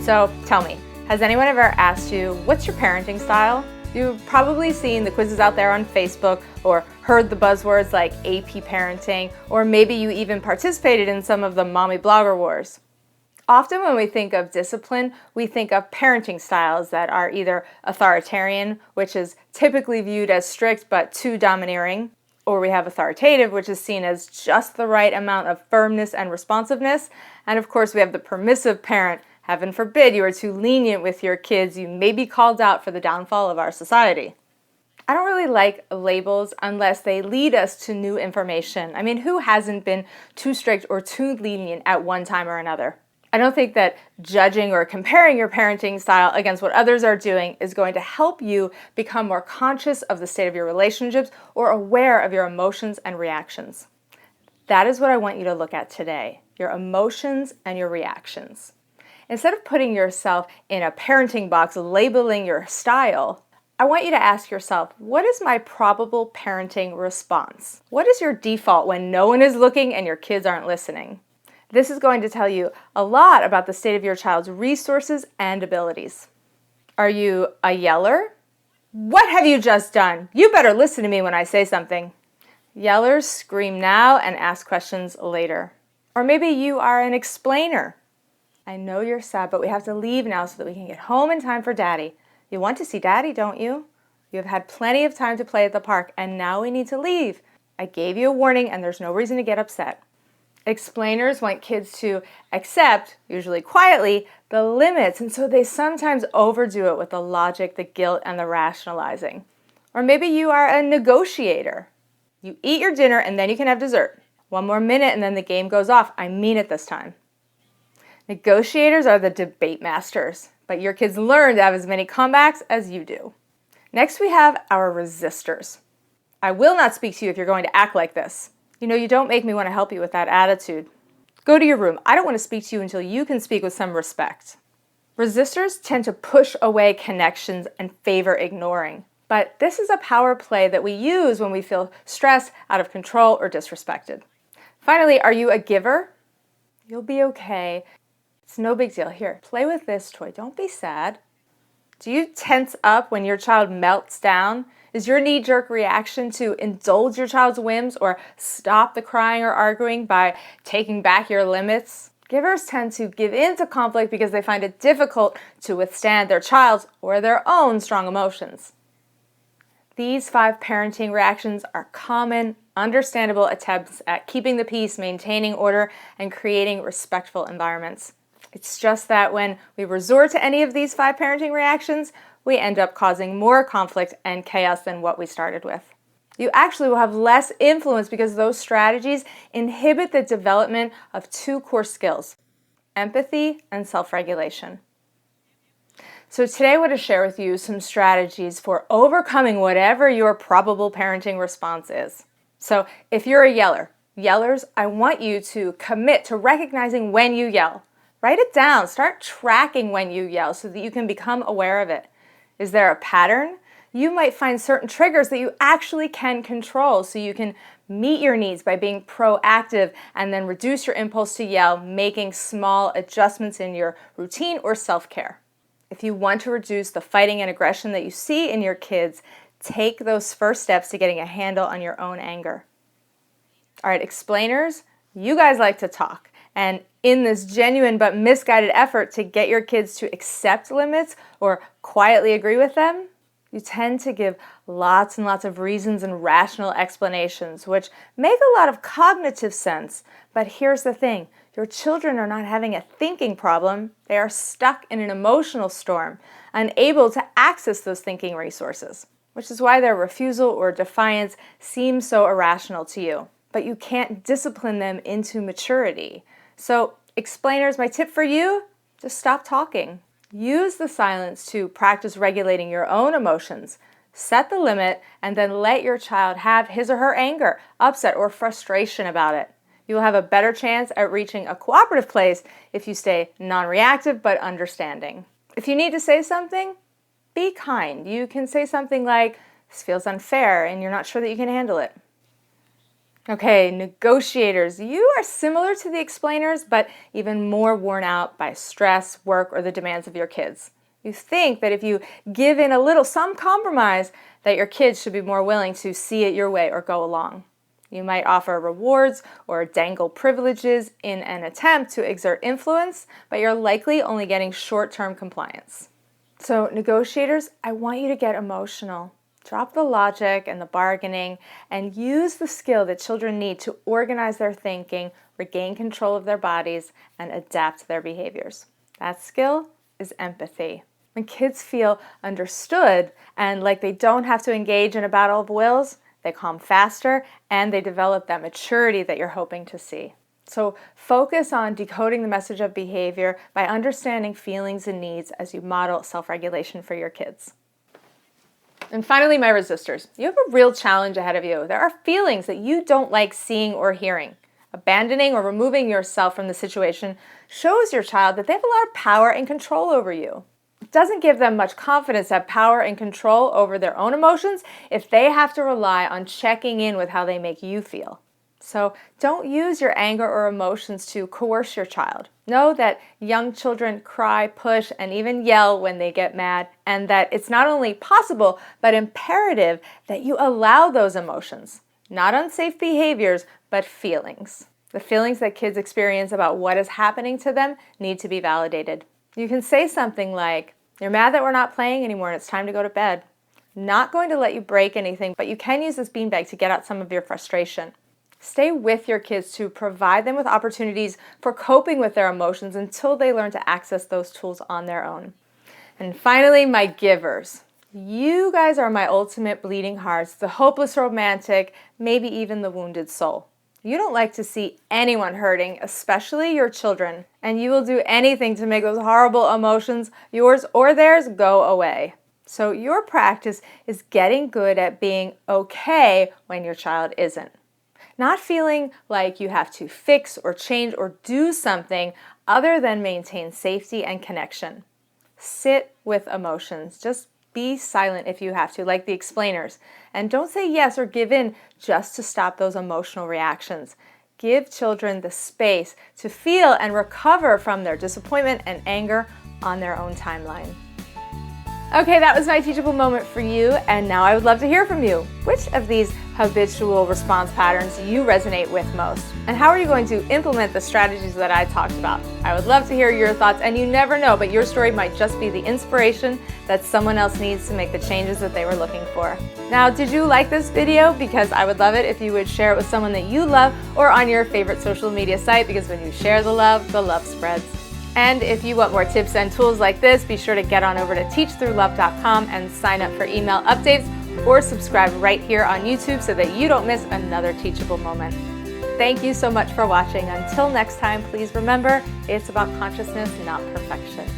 So tell me, has anyone ever asked you, what's your parenting style? You've probably seen the quizzes out there on Facebook or heard the buzzwords like AP parenting, or maybe you even participated in some of the mommy blogger wars. Often when we think of discipline, we think of parenting styles that are either authoritarian, which is typically viewed as strict but too domineering, or we have authoritative, which is seen as just the right amount of firmness and responsiveness. And of course, we have the permissive parent. Heaven forbid you are too lenient with your kids, you may be called out for the downfall of our society. I don't really like labels unless they lead us to new information. I mean, who hasn't been too strict or too lenient at one time or another? I don't think that judging or comparing your parenting style against what others are doing is going to help you become more conscious of the state of your relationships or aware of your emotions and reactions. That is what I want you to look at today, your emotions and your reactions. Instead of putting yourself in a parenting box, labeling your style, I want you to ask yourself, what is my probable parenting response? What is your default when no one is looking and your kids aren't listening? This is going to tell you a lot about the state of your child's resources and abilities. Are you a yeller? What have you just done? You better listen to me when I say something. Yellers scream now and ask questions later. Or maybe you are an explainer. I know you're sad, but we have to leave now so that we can get home in time for Daddy. You want to see Daddy, don't you? You have had plenty of time to play at the park, and now we need to leave. I gave you a warning, and there's no reason to get upset. Explainers want kids to accept, usually quietly, the limits, and so they sometimes overdo it with the logic, the guilt, and the rationalizing. Or maybe you are a negotiator. You eat your dinner, and then you can have dessert. One more minute, and then the game goes off. I mean it this time. Negotiators are the debate masters, but your kids learn to have as many comebacks as you do. Next, we have our resistors. I will not speak to you if you're going to act like this. You know, you don't make me want to help you with that attitude. Go to your room. I don't want to speak to you until you can speak with some respect. Resistors tend to push away connections and favor ignoring. But this is a power play that we use when we feel stressed, out of control, or disrespected. Finally, are you a giver? You'll be okay. It's no big deal. Here, play with this toy. Don't be sad. Do you tense up when your child melts down? Is your knee-jerk reaction to indulge your child's whims or stop the crying or arguing by taking back your limits? Givers tend to give in to conflict because they find it difficult to withstand their child's or their own strong emotions. These 5 parenting reactions are common, understandable attempts at keeping the peace, maintaining order, and creating respectful environments. It's just that when we resort to any of these 5 parenting reactions, we end up causing more conflict and chaos than what we started with. You actually will have less influence because those strategies inhibit the development of 2 core skills, empathy and self-regulation. So today I want to share with you some strategies for overcoming whatever your probable parenting response is. So if you're a yeller, yellers, I want you to commit to recognizing when you yell. Write it down. Start tracking when you yell so that you can become aware of it. Is there a pattern? You might find certain triggers that you actually can control so you can meet your needs by being proactive and then reduce your impulse to yell, making small adjustments in your routine or self-care. If you want to reduce the fighting and aggression that you see in your kids, take those first steps to getting a handle on your own anger. All right, explainers, you guys like to talk. And in this genuine but misguided effort to get your kids to accept limits or quietly agree with them, you tend to give lots and lots of reasons and rational explanations, which make a lot of cognitive sense. But here's the thing, your children are not having a thinking problem. They are stuck in an emotional storm, unable to access those thinking resources, which is why their refusal or defiance seems so irrational to you. But you can't discipline them into maturity. So, explainers, my tip for you, just stop talking. Use the silence to practice regulating your own emotions. Set the limit and then let your child have his or her anger, upset, or frustration about it. You will have a better chance at reaching a cooperative place if you stay non-reactive but understanding. If you need to say something, be kind. You can say something like, "This feels unfair," and you're not sure that you can handle it. Okay, negotiators. You are similar to the explainers, but even more worn out by stress, work, or the demands of your kids. You think that if you give in a little, some compromise, that your kids should be more willing to see it your way or go along. You might offer rewards or dangle privileges in an attempt to exert influence, but you're likely only getting short-term compliance. So negotiators, I want you to get emotional. Drop the logic and the bargaining and use the skill that children need to organize their thinking, regain control of their bodies, and adapt their behaviors. That skill is empathy. When kids feel understood and like they don't have to engage in a battle of wills, they calm faster and they develop that maturity that you're hoping to see. So focus on decoding the message of behavior by understanding feelings and needs as you model self-regulation for your kids. And finally, my resistors. You have a real challenge ahead of you. There are feelings that you don't like seeing or hearing. Abandoning or removing yourself from the situation shows your child that they have a lot of power and control over you. It doesn't give them much confidence to have power and control over their own emotions if they have to rely on checking in with how they make you feel. So don't use your anger or emotions to coerce your child. Know that young children cry, push, and even yell when they get mad, and that it's not only possible, but imperative that you allow those emotions. Not unsafe behaviors, but feelings. The feelings that kids experience about what is happening to them need to be validated. You can say something like, "You're mad that we're not playing anymore and it's time to go to bed." Not going to let you break anything, but you can use this beanbag to get out some of your frustration. Stay with your kids to provide them with opportunities for coping with their emotions until they learn to access those tools on their own. And finally, my givers. You guys are my ultimate bleeding hearts, the hopeless romantic, maybe even the wounded soul. You don't like to see anyone hurting, especially your children, and you will do anything to make those horrible emotions, yours or theirs, go away. So your practice is getting good at being okay when your child isn't. Not feeling like you have to fix or change or do something other than maintain safety and connection. Sit with emotions. Just be silent if you have to, like the explainers. And don't say yes or give in just to stop those emotional reactions. Give children the space to feel and recover from their disappointment and anger on their own timeline. Okay, that was my teachable moment for you, and now I would love to hear from you. Which of these habitual response patterns do you resonate with most? And how are you going to implement the strategies that I talked about? I would love to hear your thoughts, and you never know, but your story might just be the inspiration that someone else needs to make the changes that they were looking for. Now, did you like this video? Because I would love it if you would share it with someone that you love or on your favorite social media site, because when you share the love spreads. And if you want more tips and tools like this, be sure to get on over to teachthroughlove.com and sign up for email updates or subscribe right here on YouTube so that you don't miss another teachable moment. Thank you so much for watching. Until next time, please remember, it's about consciousness, not perfection.